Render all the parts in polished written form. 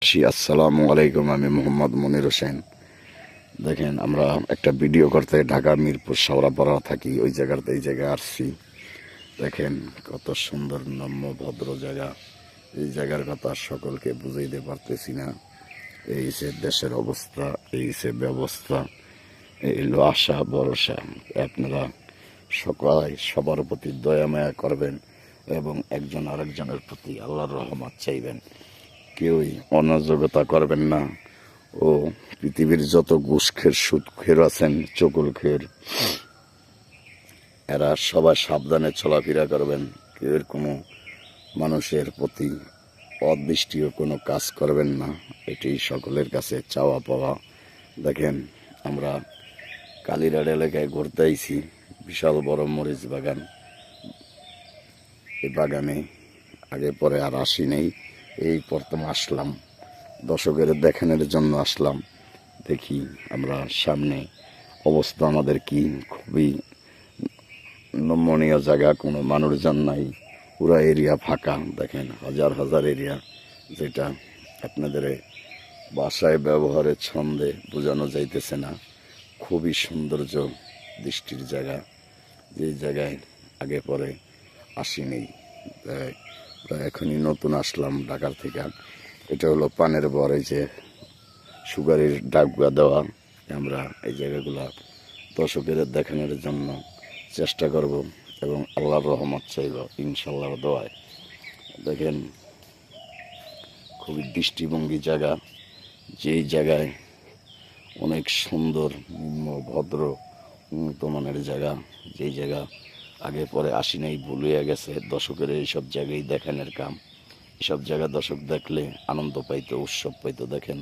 আসসালামু আলাইকুম। আমি মোহাম্মদ মনির হোসেন। দেখেন, আমরা একটা ভিডিও করতে ঢাকা মিরপুর শাওরাপাড়া থাকি, ওই জায়গাতে এই জায়গায় আসছি। দেখেন কত সুন্দর নম্য ভদ্র জায়গা। এই জায়গার কথা সকলকে বুঝাইতে পারতেছি না। এই যে দেশের অবস্থা, এই যে ব্যবস্থা, এই হলো আশা ভরসা। আপনারা সবাই সবার প্রতি দয়া মায়া করবেন এবং একজন আরেকজনের প্রতি আল্লাহর রহমত চাইবেন। কেউই অনাযোগ্যতা করবেন না। ও পৃথিবীর যত ঘুষখের সুদখের আছেন, চকুলখের, এরা সবাই সাবধানে চলাফেরা করবেন। কেউ কোনো মানুষের প্রতি অদৃষ্টীয় কোনো কাজ করবেন না। এটি সকলের কাছে চাওয়া পাওয়া। দেখেন, আমরা কালীরাড় এলাকায় ঘুরতে আইছি। বিশাল বড় মরিচ বাগান। এই বাগানে আগে পরে আর আসি নেই, এই প্রথম আসলাম। দর্শকের দেখানোর জন্য আসলাম। দেখি আমরা সামনে অবস্থা আমাদের কি। খুবই নমনীয় জায়গা, কোনো মানুষজন নাই, পুরা এরিয়া ফাঁকা। দেখেন হাজার হাজার এরিয়া, যেটা আপনাদের ভাষায় ব্যবহারের ছন্দে বোঝানো যাইতেছে না। খুবই সৌন্দর্য দৃষ্টির জায়গা, যে জায়গায় আগে পরে আসি নেই। এখনই নতুন আসলাম ঢাকার থেকে। এটা হলো পানের বর। এই যে সুগারের ডাকগুলা দেওয়া, আমরা এই জায়গাগুলা দর্শকের দেখানোর জন্য চেষ্টা করব এবং আল্লাহর রহমত চাইব ইনশাল্লাহর দোয়ায়। দেখেন, খুবই দৃষ্টিভঙ্গি জায়গা, যেই জায়গায় অনেক সুন্দর নিম্ন ভদ্র উন্নত মানের জায়গা, যেই জায়গা আগে পরে আসি নাই, ভুলিয়া গেছে। দর্শকের এইসব জায়গায় দেখানোর কাম। এসব জায়গা দর্শক দেখলে আনন্দ পাইতো, উৎসব পাইতো। দেখেন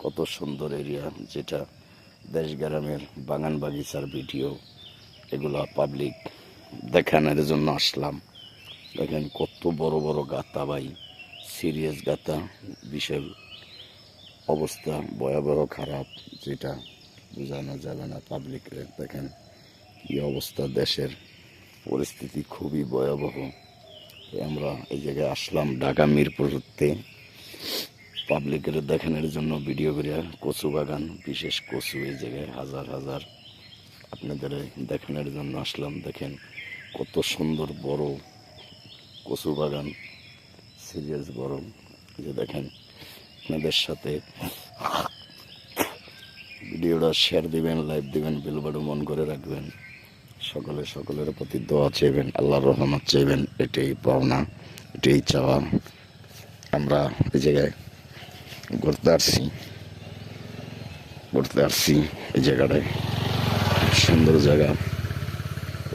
কত সুন্দর এরিয়া, যেটা দেশ গ্রামের বাগান বাগিচার ভিডিও, এগুলো পাবলিক দেখানোর জন্য আসলাম। দেখেন কত বড় বড় গাতা ভাই, সিরিয়াস গাতা, বিশাল অবস্থা ভয়াবহ খারাপ, যেটা বোঝানো যাবে না পাবলিকরে। দেখেন কি অবস্থা, দেশের পরিস্থিতি খুবই ভয়াবহ। আমরা এই জায়গায় আসলাম ঢাকা মিরপুরতে পাবলিকের দেখানোর জন্য ভিডিও করে। কচু বাগান, বিশেষ কচু, এই জায়গায় হাজার হাজার আপনাদের দেখানোর জন্য আসলাম। দেখেন কত সুন্দর বড় কচু বাগান, সিরিয়াস বড়। যে দেখেন, আপনাদের সাথে ভিডিওটা শেয়ার দিবেন, লাইভ দিবেন, বেল বাটন অন করে রাখবেন। সকলের প্রতি দোয়া চাইবেন, আল্লাহর রহমত চাইবেন। এটাই পাওনা, এটাই চাওয়া। আমরা এই জায়গায় ঘুরতে আসছি এই জায়গাটায়। সুন্দর জায়গা।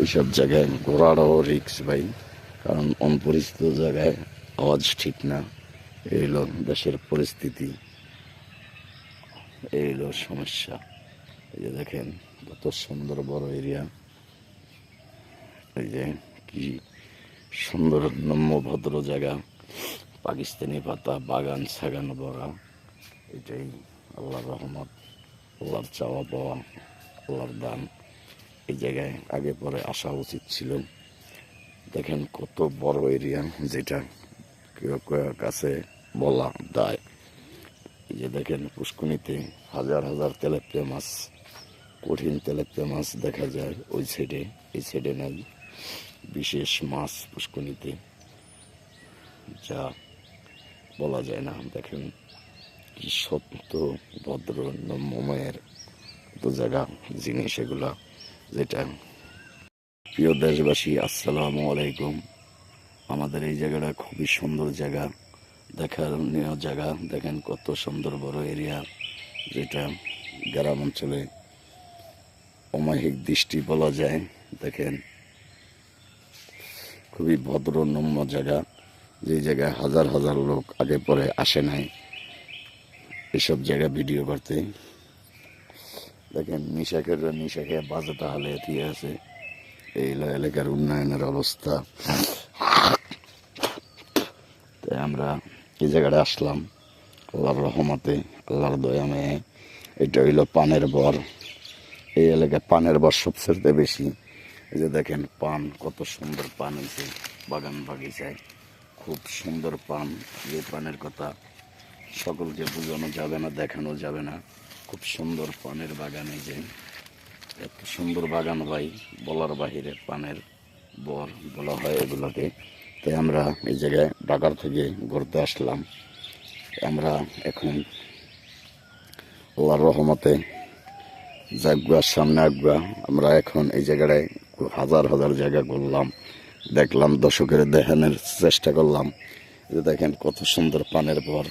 ওইসব জায়গায় ঘোরারও রিক্স ভাই, কারণ অপরিচিত জায়গায় আওয়াজ ঠিক না। এই হলো দেশের পরিস্থিতি, এই হলো সমস্যা। এই যে দেখেন কত সুন্দর বড় এরিয়া। এই যে কি সুন্দর নম্য ভদ্র জায়গা, পাকিস্তানি পাতা, বাগান সাগান ভরা। এটাই আল্লাহর রহমত, আল্লাহর চাওয়া পাওয়া, আল্লাহর দান। এই জায়গায় আগে পরে আসা উচিত ছিল। দেখেন কত বড় এরিয়া, যেটা কেউ কাছে বলা দায়। এই যে দেখেন পুষ্কনিতে হাজার হাজার তেলাপিয়া মাছ, কঠিন তেলাপিয়া মাছ দেখা যায় ওই সাইডে। এই সাইডে নাই। বিশেষ মাছ পুষ্কনিতে, যা বলা যায় না। দেখেন কি সত্য ভদ্র নম্যময়ের তো জায়গা, জিনিস এগুলা। যেটা প্রিয় দেশবাসী, আসসালামু আলাইকুম। আমাদের এই জায়গাটা খুবই সুন্দর জায়গা, দেখার জায়গা। দেখেন কত সুন্দর বড় এরিয়া, যেটা গ্রাম অঞ্চলে অমায়িক দৃষ্টি বলা যায়। দেখেন খুবই ভদ্র নম্য জায়গা, যে জায়গায় হাজার হাজার লোক আগে পরে আসে নাই এসব জায়গা ভিডিও করতে। দেখেন নিশা খেয়ে বাজে তাহলে দিয়ে আছে। এই এলাকার উন্নয়নের অবস্থা। তাই আমরা এই জায়গাটা আসলাম আল্লাহর রহমতে, আল্লাহর দয়া মেয়ে। এটা হইলো পানের বর। এই এলাকায় পানের বর সবচেয়ে বেশি। এই যে দেখেন পান, কত সুন্দর পান হয়েছে বাগান বাগিচায়। খুব সুন্দর পান, যে পানের কথা সকলকে বোঝানো যাবে না, দেখানো যাবে না। খুব সুন্দর পানের বাগান, এই যে এত সুন্দর বাগান ভাই, বলার বাহিরে। পানের বর বলা হয় এগুলোকে। তাই আমরা এই জায়গায় ঢাকার থেকে ঘুরতে আসলাম। আমরা এখন আল্লাহর রহমতে জাগুয়ার সামনে আগুয়া, আমরা এখন এই জায়গাটায় হাজার হাজার জায়গা ঘুরলাম, দেখলাম, দর্শকের দেখানোর চেষ্টা করলাম। এই যে দেখেন কত সুন্দর পানের বর,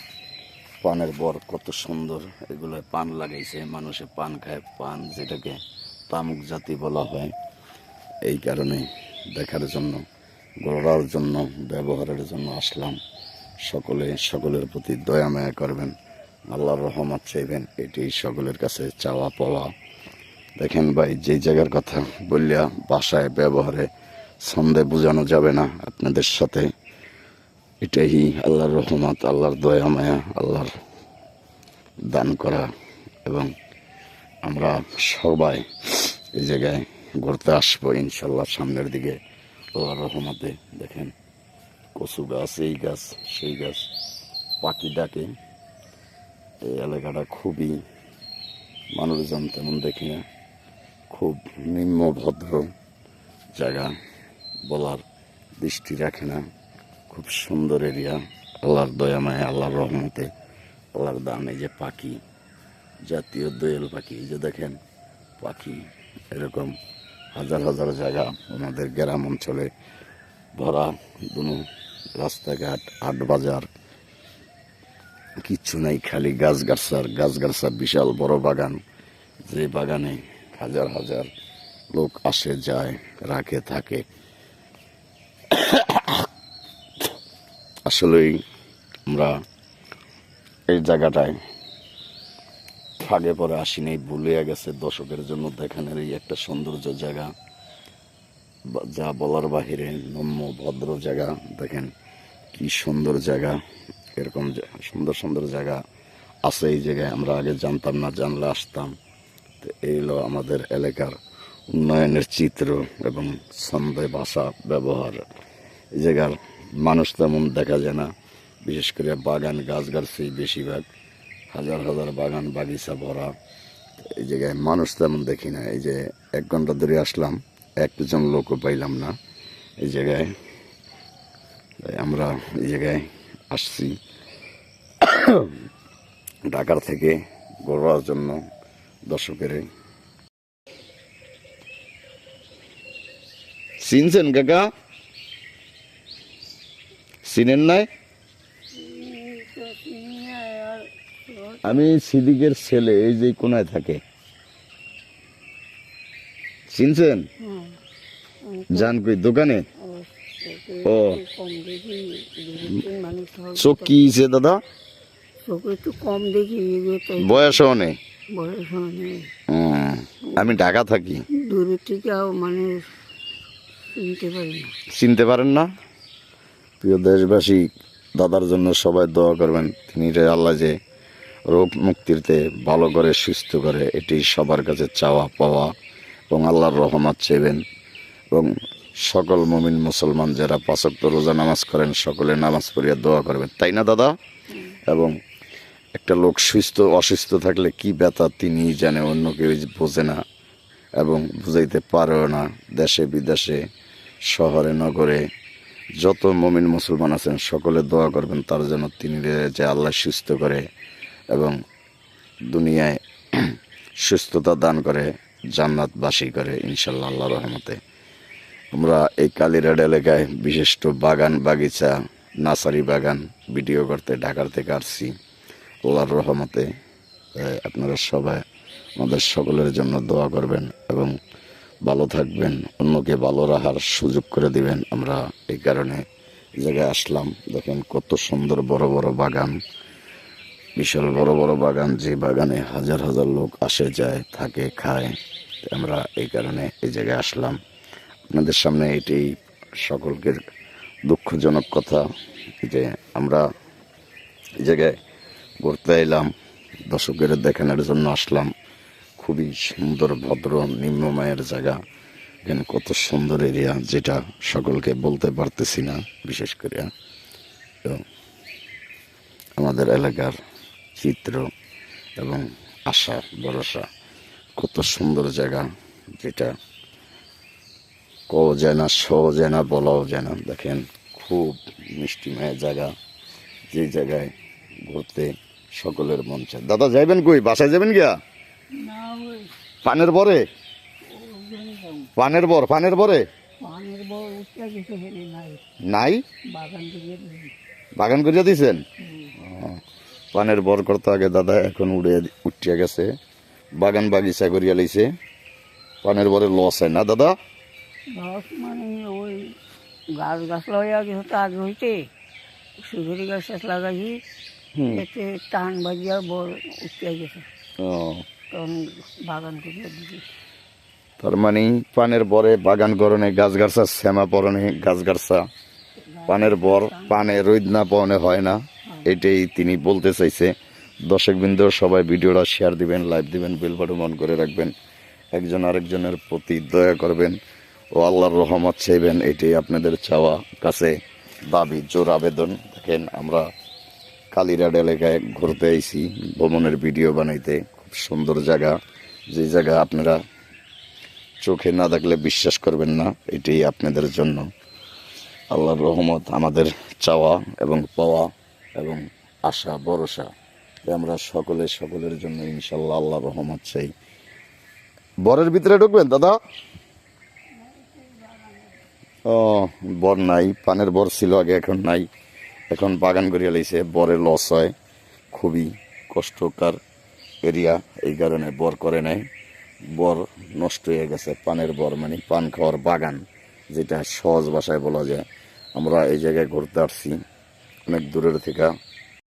পানের বর কত সুন্দর। এগুলো পান লাগাইছে, মানুষে পান খায়, পান যেটাকে তামুক জাতি বলা হয়। এই কারণে দেখার জন্য, ঘোরার জন্য, ব্যবহারের জন্য আসলাম। সকলের প্রতি দয়া মায়া করবেন, আল্লাহর রহমত চাইবেন, এটি সকলের কাছে চাওয়া পাওয়া। দেখেন ভাই, যে জায়গার কথা বললিয়া ভাষায় ব্যবহারে ছন্দে বোঝানো যাবে না আপনাদের সাথে। এটাই আল্লাহর রহমত, আল্লাহর দয়া মায়া, আল্লাহর দান করা। এবং আমরা সবাই এই জায়গায় ঘুরতে আসবো ইনশাল্লাহ সামনের দিকে আল্লাহর রহমতে। দেখেন কচু গাছ, এই গাছ, সেই গাছ, পাখি ডাকে। এই এলাকাটা খুবই, মানুষজন তেমন দেখি না, খুব নিম্ন ভদ্র জায়গা, বলার দৃষ্টি রাখে না। খুব সুন্দর এরিয়া, আল্লাহর দয়া মায়া, আল্লাহর রহমতে, আল্লাহর দান। এই যে পাখি, জাতীয় দোয়েল পাখি, এই যে দেখেন পাখি, এরকম হাজার হাজার জায়গা আমাদের গ্রাম অঞ্চলে ভরা। দুনো রাস্তাঘাট, হাট বাজার কিচ্ছু নাই, খালি গাছগাছার বিশাল বড় বাগান। যে বাগানে হাজার হাজার লোক আসে যায়, রাখে, থাকে। আসলেই আমরা এই জায়গাটায় আগে পরে আসিনি, ভুলে গেছে। দর্শকের জন্য দেখানোর এই একটা সৌন্দর্য জায়গা, যা বলার বাহিরে, নম্য ভদ্র জায়গা। দেখেন কি সুন্দর জায়গা, এরকম সুন্দর সুন্দর জায়গা আছে এই জায়গায়। আমরা আগে জানতাম না, জানলে আসতাম। তো এই হলো আমাদের এলাকার উন্নয়নের চিত্র এবং ছন্দে ভাষা ব্যবহার। এই জায়গার মানুষ তেমন দেখা যায় না, বিশেষ করে বাগান গাছগাছালি বেশিরভাগ, হাজার হাজার বাগান বাগিচা ভরা। এই জায়গায় মানুষ তেমন দেখি না। এই যে 1 ঘন্টা ধরে আসলাম, একজন লোকও পাইলাম না এই জায়গায়। আমরা এই জায়গায় আসছি ঢাকার থেকে ঘোরার জন্য। দর্শকের চিনছেন কাকা? চিনেন নাই? আমি সিদ্দিকের ছেলে, এই যে কোনায় থাকে। চিনছেন? যান কই দোকানে? ও চোখ কি হয়েছে দাদা? একটু কম দেখি, বয়স অনেক। আমি ঢাকা থাকি। দূরের থেকে মানুষ চিনতে পারি না। চিনতে পারেন না? প্রিয় দেশবাসী, দাদার জন্য সবাই দোয়া করবেন। তিনি আল্লাহ যে রোগ মুক্তিতে ভালো করে, সুস্থ করে, এটি সবার কাছে চাওয়া পাওয়া। এবং আল্লাহর রহমত চাইবেন। এবং সকল মুমিন মুসলমান যারা 5 ওয়াক্ত রোজা নামাজ করেন, সকলে নামাজ পড়িয়া দোয়া করবেন, তাই না দাদা? এবং একটা লোক অসুস্থ থাকলে কি ব্যথা তিনি জানে, অন্য কেউ বোঝে না এবং বুঝাইতে পারেও না। দেশে বিদেশে, শহরে নগরে যত মুমিন মুসলমান আছেন সকলে দোয়া করবেন তার জন্য, তিনি যে আল্লাহ সুস্থ করে এবং দুনিয়ায় সুস্থতা দান করে, জান্নাতবাসী করে ইনশাল্লাহ আল্লাহর রহমতে। আমরা এই কালীরাট এলাকায় বিশিষ্ট বাগান বাগিচা, নার্সারি বাগান ভিডিও করতে ঢাকার থেকে আসছি আল্লাহর রহমতে। আপনারা সবাই আমাদের সকলের জন্য দোয়া করবেন এবং ভালো থাকবেন, অন্যকে ভালো রাখার সুযোগ করে দিবেন। আমরা এই কারণে জায়গায় আসলাম। দেখেন কত সুন্দর বড় বড় বাগান, বিশাল বড় বড় বাগান, যে বাগানে হাজার হাজার লোক আসে যায়, থাকে, খায়। আমরা এই কারণে এই জায়গায় আসলাম আপনাদের সামনে। এটি সকলকে দুঃখজনক কথা যে আমরা এই জায়গায় ঘুরতে এলাম, দর্শকের দেখানোর জন্য আসলাম। খুবই সুন্দর ভদ্র নিম্নমায়ের জায়গা। এখানে কত সুন্দর এরিয়া, যেটা সকলকে বলতে পারতেছি না। বিশেষ করে আমাদের এলাকার চিত্র এবং আশা ভরসা, কত সুন্দর জায়গা, যেটা কও যায় না, শও যায় না, বলাও যায় না। দেখেন খুব মিষ্টিময় জায়গা, যে জায়গায় ঘুরতে সকলের মন চায়। দাদা যাইবেন কই, বাসায় যাবেন গিয়া? না ওই পানের বরে, ওজনে যাবো। পানের বর, পানের বরে পানের বড় উঠতে গেছে হেনে নাই, নাই, বাগান দিয়ে দিয়েছি। বাগান করিয়া দিয়েছেন। পানের বর করতে আগে দাদা, এখন উঠিয়া গেছে, বাগান বাগিচা করিয়া লইছে। পানের বরে লস হয় না দাদা? ধস মানে ওই গাছ লাগাইয়া গেছে তো আগে হইতে, সুধুরি গাছ টাছ লাগাইছি, এতে টান বাজিয়া বড় উঠতে গেছে, ও, তখন বাগান করিয়া দিয়েছি। তার মানে পানের বরে বাগান করণে গাছ গাছরা, শ্যামা পরনে গাছ গাছরা, পানের বর পানে রোদ না পাওনে হয় না, এটাই তিনি বলতে চাইছে। দর্শক বিন্দু সবাই ভিডিওটা শেয়ার দিবেন, লাইভ দিবেন, বেল বাটন অন করে রাখবেন, একজন আরেকজনের প্রতি দয়া করবেন ও আল্লাহর রহমত চাইবেন, এটাই আপনাদের চাওয়া, কাছে দাবি, জোর আবেদন। দেখেন আমরা কালীরাট এলাকায় ঘুরতে আইছি, ভ্রমণের ভিডিও বানাইতে। খুব সুন্দর জায়গা, যে জায়গা আপনারা চোখে না দেখলে বিশ্বাস করবেন না, এটাই আপনাদের জন্য আল্লাহর রহমত, আমাদের চাওয়া এবং পাওয়া এবং আশা ভরসা, যে আমরা সকলের জন্য ইনশাল্লাহ আল্লাহর রহমত চাই। বরের ভিতরে ঢুকবেন দাদা? ও, বর নাই, পানের বর ছিল আগে, এখন নাই, এখন বাগান করিয়া লাইছে। বরে লস হয়, খুবই কষ্টকর এরিয়া, এই কারণে বর করে নাই। বর নষ্ট হয়ে গেছে। পানের বর মানে পান খাওয়ার বাগান, যেটা সহজ ভাষায় বলা যায়। আমরা এই জায়গায় ঘুরতে আসছি অনেক দূরের থেকে।